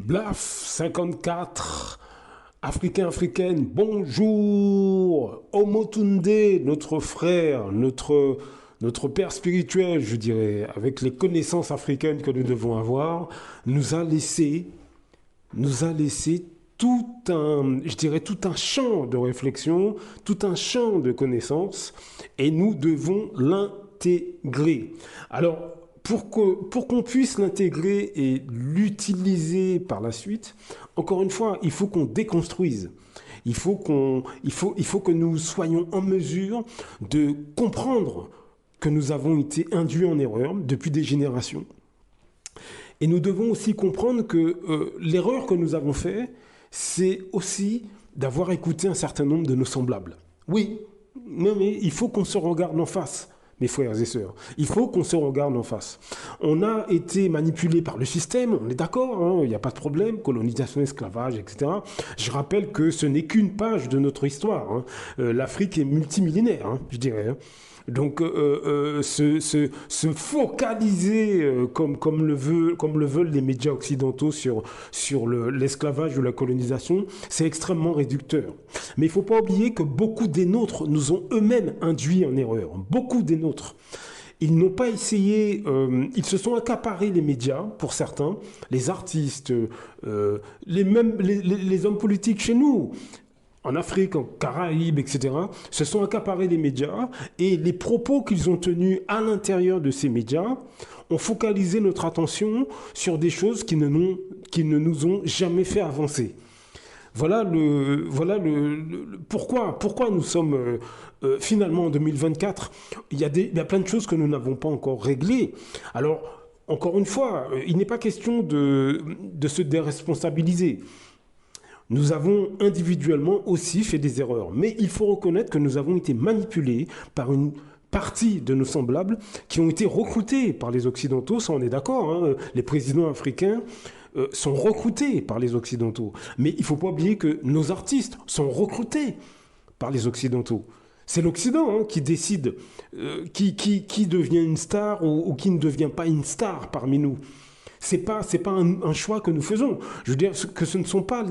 Blaf 54, Africain, Africaine, bonjour. Omotunde, notre frère, notre père spirituel, je dirais, avec les connaissances africaines que nous devons avoir, nous a laissé tout un, je dirais, tout un champ de réflexion, tout un champ de connaissances, et nous devons l'intégrer. Alors, pour qu'on puisse l'intégrer et l'utiliser par la suite, encore une fois, il faut qu'on déconstruise. Il faut que nous soyons en mesure de comprendre que nous avons été induits en erreur depuis des générations. Et nous devons aussi comprendre que l'erreur que nous avons faite, c'est aussi d'avoir écouté un certain nombre de nos semblables. Oui, mais il faut qu'on se regarde en face. Mes frères et sœurs, il faut qu'on se regarde en face. On a été manipulé par le système, on est d'accord, hein, il n'y a pas de problème, colonisation, esclavage, etc. Je rappelle que ce n'est qu'une page de notre histoire. Hein. L'Afrique est multimillénaire, hein, je dirais. Hein. Donc, se focaliser comme le veulent les médias occidentaux sur l'esclavage ou la colonisation, c'est extrêmement réducteur. Mais il ne faut pas oublier que beaucoup des nôtres nous ont eux-mêmes induits en erreur. Beaucoup des nôtres. Ils n'ont pas essayé, ils se sont accaparés les médias, pour certains, les artistes, les hommes politiques chez nous. En Afrique, en Caraïbes, etc., se sont accaparés les médias et les propos qu'ils ont tenus à l'intérieur de ces médias ont focalisé notre attention sur des choses qui ne nous ont jamais fait avancer. Voilà pourquoi nous sommes finalement en 2024. Il y a plein de choses que nous n'avons pas encore réglées. Alors, encore une fois, il n'est pas question de se déresponsabiliser. Nous avons individuellement aussi fait des erreurs. Mais il faut reconnaître que nous avons été manipulés par une partie de nos semblables qui ont été recrutés par les Occidentaux. Ça, on est d'accord. Hein. Les présidents africains sont recrutés par les Occidentaux. Mais il ne faut pas oublier que nos artistes sont recrutés par les Occidentaux. C'est l'Occident hein, qui décide qui devient une star ou qui ne devient pas une star parmi nous. C'est pas un choix que nous faisons. Je veux dire que ce ne sont pas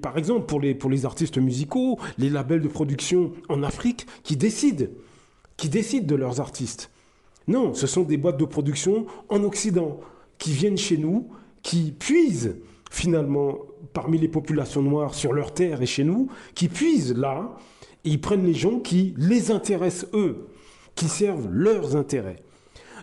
par exemple pour les artistes musicaux, les labels de production en Afrique qui décident de leurs artistes. Non, ce sont des boîtes de production en Occident qui viennent chez nous, qui puisent finalement parmi les populations noires sur leurs terres et chez nous, qui puisent là et ils prennent les gens qui les intéressent eux, qui servent leurs intérêts.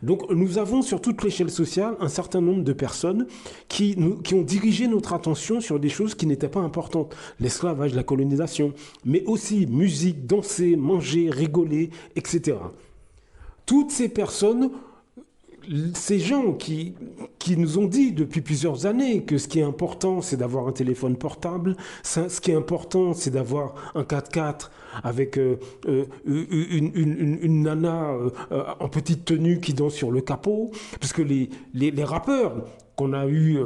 Donc nous avons sur toute l'échelle sociale un certain nombre de personnes qui ont dirigé notre attention sur des choses qui n'étaient pas importantes. L'esclavage, la colonisation, mais aussi musique, danser, manger, rigoler, etc. Toutes ces personnes, ces gens qui nous ont dit depuis plusieurs années que ce qui est important, c'est d'avoir un téléphone portable, ce qui est important, c'est d'avoir un 4x4 avec une nana en petite tenue qui danse sur le capot, parce que les rappeurs qu'on a eu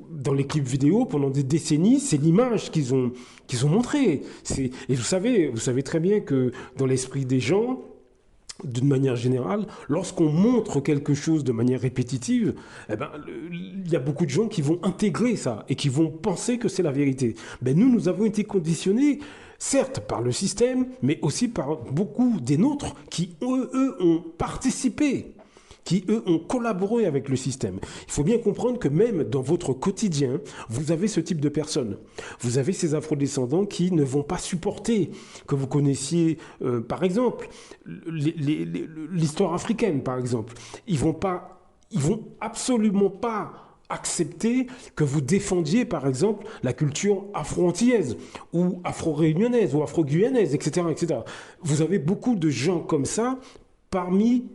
dans les clips vidéo pendant des décennies, c'est l'image qu'ils ont montrée. Et vous savez très bien que dans l'esprit des gens, d'une manière générale, lorsqu'on montre quelque chose de manière répétitive, il y a beaucoup de gens qui vont intégrer ça et qui vont penser que c'est la vérité. Nous avons été conditionnés, certes par le système, mais aussi par beaucoup des nôtres qui, eux, ont participé, qui, eux, ont collaboré avec le système. Il faut bien comprendre que même dans votre quotidien, vous avez ce type de personnes. Vous avez ces afrodescendants qui ne vont pas supporter que vous connaissiez, par exemple, l'histoire africaine, par exemple. Ils vont absolument pas accepter que vous défendiez, par exemple, la culture afro-antillaise ou afro-réunionnaise ou afro-guyanaise, etc., etc. Vous avez beaucoup de gens comme ça parmi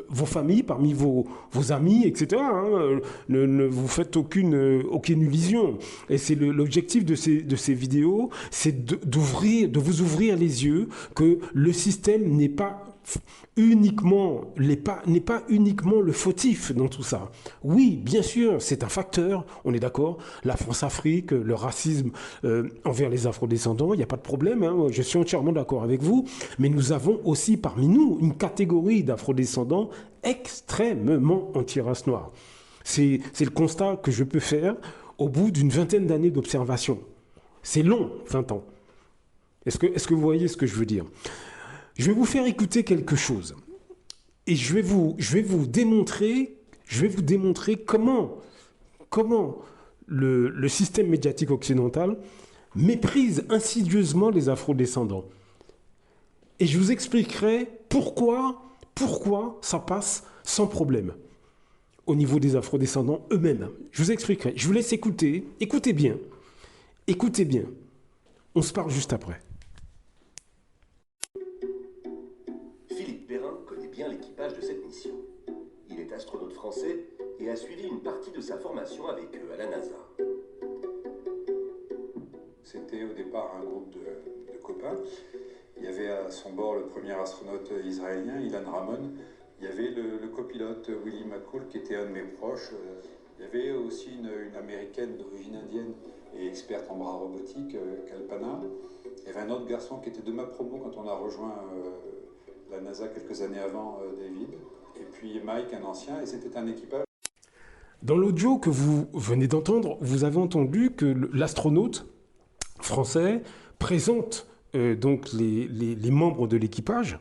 vos familles, parmi vos amis, etc. Hein, ne vous faites aucune illusion. Et c'est l'objectif de ces vidéos, c'est de vous ouvrir les yeux que le système n'est pas uniquement le fautif dans tout ça. Oui, bien sûr, c'est un facteur, on est d'accord. La France-Afrique, le racisme envers les afrodescendants, il n'y a pas de problème, hein, je suis entièrement d'accord avec vous. Mais nous avons aussi parmi nous une catégorie d'afrodescendants extrêmement anti-race noire. C'est le constat que je peux faire au bout d'une vingtaine d'années d'observation. C'est long, 20 ans. Est-ce que vous voyez ce que je veux dire? Je vais vous faire écouter quelque chose. Et je vais vous démontrer comment le système médiatique occidental méprise insidieusement les afrodescendants. Et je vous expliquerai pourquoi ça passe sans problème au niveau des afrodescendants eux-mêmes. Je vous expliquerai. Je vous laisse écouter. Écoutez bien. Écoutez bien. On se parle juste après. Philippe Perrin connaît bien l'équipage de cette mission. Il est astronaute français et a suivi une partie de sa formation avec eux à la NASA. C'était au départ un groupe de copains. Il y avait à son bord le premier astronaute israélien, Ilan Ramon. Il y avait le copilote Willie McCool qui était un de mes proches. Il y avait aussi une américaine d'origine indienne et experte en bras robotiques, Kalpana. Il y avait un autre garçon qui était de ma promo quand on a rejoint la NASA quelques années avant, David. Et puis Mike, un ancien, et c'était un équipage. Dans l'audio que vous venez d'entendre, vous avez entendu que l'astronaute français présente donc les membres de l'équipage.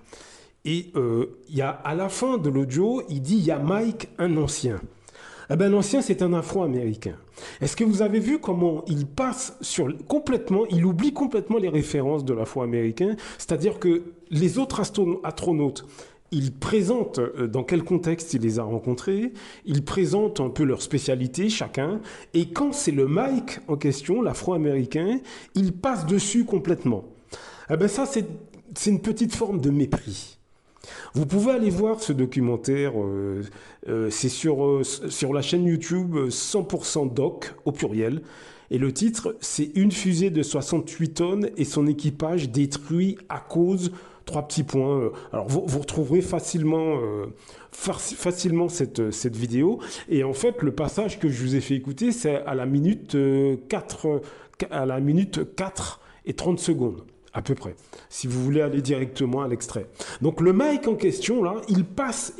Et il y a, à la fin de l'audio, il dit il y a Mike, un ancien. Eh ben, l'ancien, c'est un Afro-Américain. Est-ce que vous avez vu comment il passe il oublie complètement les références de l'Afro-Américain? C'est-à-dire que les autres astronautes, ils présentent dans quel contexte il les a rencontrés, ils présentent un peu leur spécialité chacun, et quand c'est le Mike en question, l'Afro-Américain, il passe dessus complètement. Eh ben ça, c'est une petite forme de mépris. Vous pouvez aller voir ce documentaire, c'est sur la chaîne YouTube 100% Doc, au pluriel. Et le titre, c'est « Une fusée de 68 tonnes et son équipage détruit à cause… » Trois petits points. Alors, vous retrouverez facilement cette vidéo. Et en fait, le passage que je vous ai fait écouter, c'est à la minute 4 et 30 secondes. À peu près, si vous voulez aller directement à l'extrait. Donc le Mike en question, là, il passe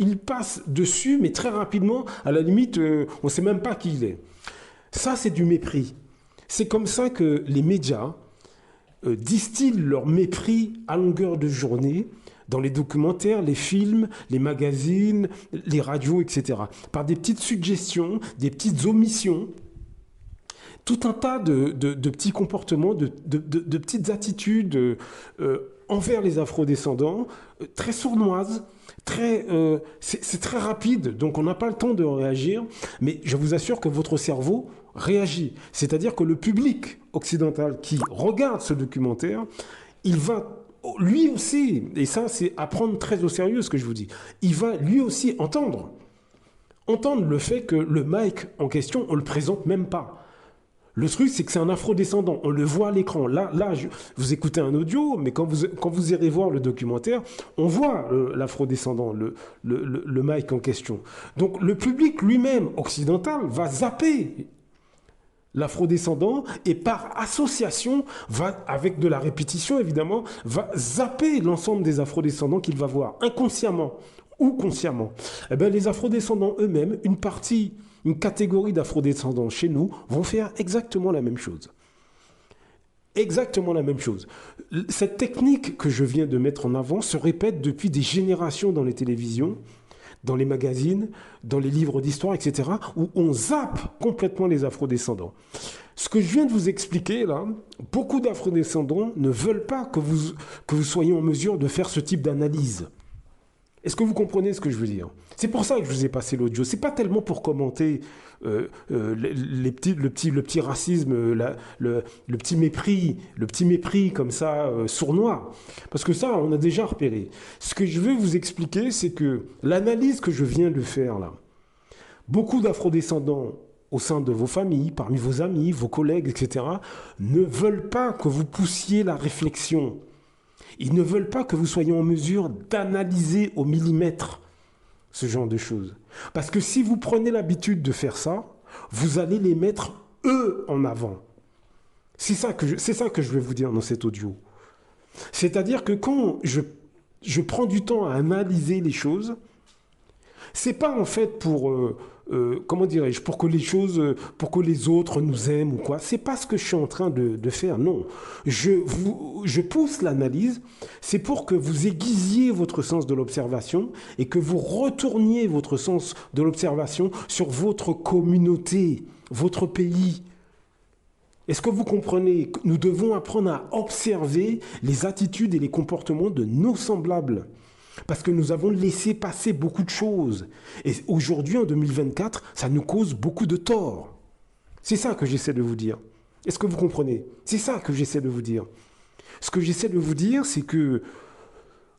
dessus, mais très rapidement, à la limite, on ne sait même pas qui il est. Ça, c'est du mépris. C'est comme ça que les médias distillent leur mépris à longueur de journée dans les documentaires, les films, les magazines, les radios, etc. Par des petites suggestions, des petites omissions, tout un tas de petits comportements, de petites attitudes envers les afrodescendants, très sournoises, c'est très rapide, donc on n'a pas le temps de réagir, mais je vous assure que votre cerveau réagit. C'est-à-dire que le public occidental qui regarde ce documentaire, il va lui aussi, et ça c'est à prendre très au sérieux ce que je vous dis, il va lui aussi entendre le fait que le Mike en question, on ne le présente même pas. Le truc, c'est que c'est un afrodescendant. On le voit à l'écran. Là, vous écoutez un audio, mais quand vous irez voir le documentaire, on voit l'afrodescendant, le Mike en question. Donc, le public lui-même occidental va zapper l'afrodescendant et par association, avec de la répétition évidemment, va zapper l'ensemble des afrodescendants qu'il va voir, inconsciemment ou consciemment. Eh bien, les afrodescendants eux-mêmes, une catégorie d'afrodescendants chez nous vont faire exactement la même chose. Exactement la même chose. Cette technique que je viens de mettre en avant se répète depuis des générations dans les télévisions, dans les magazines, dans les livres d'histoire, etc., où on zappe complètement les afrodescendants. Ce que je viens de vous expliquer là, beaucoup d'afrodescendants ne veulent pas que vous soyez en mesure de faire ce type d'analyse. Est-ce que vous comprenez ce que je veux dire? C'est pour ça que je vous ai passé l'audio. C'est pas tellement pour commenter le petit racisme, le petit mépris comme ça, sournois. Parce que ça, on a déjà repéré. Ce que je veux vous expliquer, c'est que l'analyse que je viens de faire là, beaucoup d'afrodescendants au sein de vos familles, parmi vos amis, vos collègues, etc., ne veulent pas que vous poussiez la réflexion. Ils ne veulent pas que vous soyez en mesure d'analyser au millimètre ce genre de choses. Parce que si vous prenez l'habitude de faire ça, vous allez les mettre, eux, en avant. C'est ça que je vais vous dire dans cet audio. C'est-à-dire que quand je prends du temps à analyser les choses, c'est pas en fait pour comment dirais-je, pour que les choses, pour que les autres nous aiment ou quoi. C'est pas ce que je suis en train de faire, non. Je pousse l'analyse, c'est pour que vous aiguisiez votre sens de l'observation et que vous retourniez votre sens de l'observation sur votre communauté, votre pays. Est-ce que vous comprenez? Nous devons apprendre à observer les attitudes et les comportements de nos semblables. Parce que nous avons laissé passer beaucoup de choses. Et aujourd'hui, en 2024, ça nous cause beaucoup de tort. C'est ça que j'essaie de vous dire. Est-ce que vous comprenez? C'est ça que j'essaie de vous dire. Ce que j'essaie de vous dire, c'est que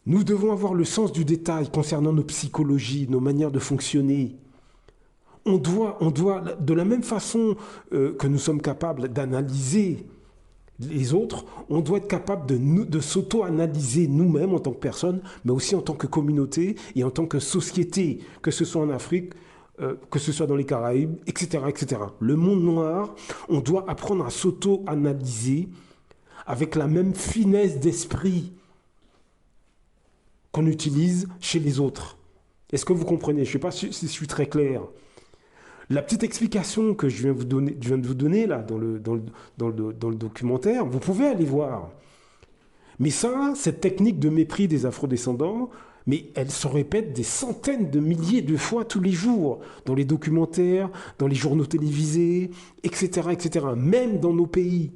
nous devons avoir le sens du détail concernant nos psychologies, nos manières de fonctionner. On doit, de la même façon que nous sommes capables d'analyser les autres, on doit être capable de s'auto-analyser nous-mêmes en tant que personne, mais aussi en tant que communauté et en tant que société, que ce soit en Afrique, que ce soit dans les Caraïbes, etc., etc. Le monde noir, on doit apprendre à s'auto-analyser avec la même finesse d'esprit qu'on utilise chez les autres. Est-ce que vous comprenez? Je ne sais pas si je suis très clair. La petite explication que je viens de vous donner là, dans le documentaire, vous pouvez aller voir. Mais ça, cette technique de mépris des afrodescendants, mais elle se répète des centaines de milliers de fois tous les jours, dans les documentaires, dans les journaux télévisés, etc., etc. Même dans nos pays,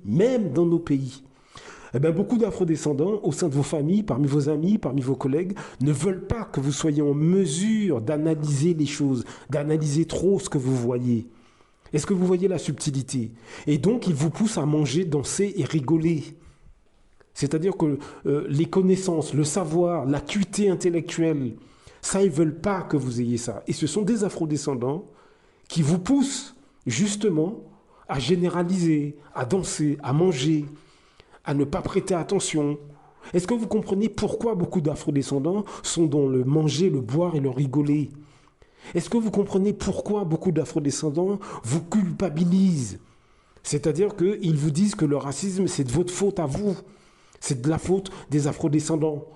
Eh bien, beaucoup d'afrodescendants au sein de vos familles, parmi vos amis, parmi vos collègues, ne veulent pas que vous soyez en mesure d'analyser les choses, d'analyser trop ce que vous voyez. Est-ce que vous voyez la subtilité? Et donc, ils vous poussent à manger, danser et rigoler. C'est-à-dire que les connaissances, le savoir, l'acuité intellectuelle, ça, ils ne veulent pas que vous ayez ça. Et ce sont des afrodescendants qui vous poussent justement à généraliser, à danser, à manger, à ne pas prêter attention. Est-ce que vous comprenez pourquoi beaucoup d'afrodescendants sont dans le manger, le boire et le rigoler? Est-ce que vous comprenez pourquoi beaucoup d'afrodescendants vous culpabilisent? C'est-à-dire qu'ils vous disent que le racisme, c'est de votre faute à vous. C'est de la faute des afrodescendants.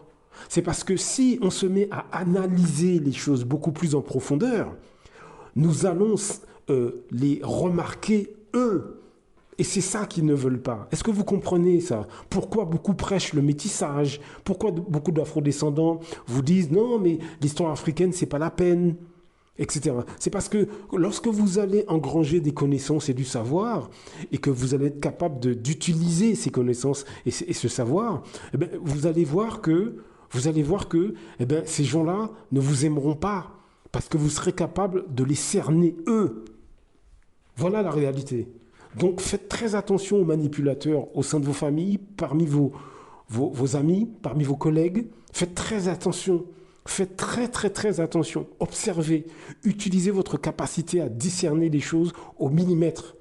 C'est parce que si on se met à analyser les choses beaucoup plus en profondeur, nous allons les remarquer eux. Et c'est ça qu'ils ne veulent pas. Est-ce que vous comprenez ça? Pourquoi beaucoup prêchent le métissage? Pourquoi beaucoup d'afrodescendants vous disent non, mais l'histoire africaine, c'est pas la peine, etc. C'est parce que lorsque vous allez engranger des connaissances et du savoir, et que vous allez être capable d'utiliser ces connaissances et ce savoir, eh bien, vous allez voir que eh bien, ces gens-là ne vous aimeront pas, parce que vous serez capable de les cerner eux. Voilà la réalité. Donc faites très attention aux manipulateurs au sein de vos familles, parmi vos amis, parmi vos collègues. Faites très attention. Faites très très très attention. Observez. Utilisez votre capacité à discerner les choses au millimètre.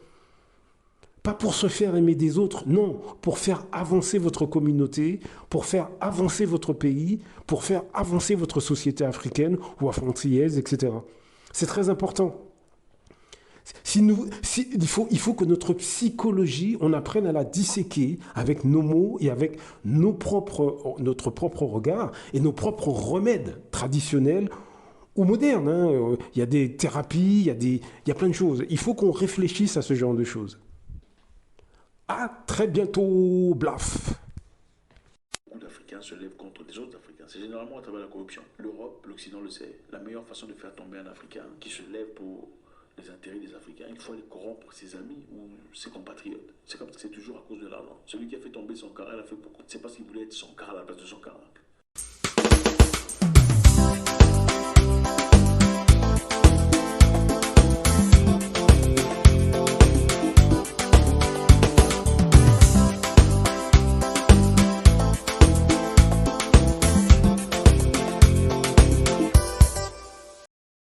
Pas pour se faire aimer des autres, non. Pour faire avancer votre communauté, pour faire avancer votre pays, pour faire avancer votre société africaine ou afro-antillaise, etc. C'est très important. Il faut que notre psychologie, on apprenne à la disséquer avec nos mots et avec notre propre regard et nos propres remèdes traditionnels ou modernes. Il y a des thérapies, il y a plein de choses. Il faut qu'on réfléchisse à ce genre de choses. À très bientôt, Blaf. Beaucoup d'Africains se lèvent contre des autres Africains. C'est généralement à travers la corruption. L'Europe, l'Occident le sait. La meilleure façon de faire tomber un Africain qui se lève pour les intérêts des Africains, il faut aller corrompre ses amis ou ses compatriotes. C'est comme ça que c'est toujours à cause de l'argent. Celui qui a fait tomber son cara, il a fait beaucoup. C'est parce qu'il voulait être son cara à la place de son cara.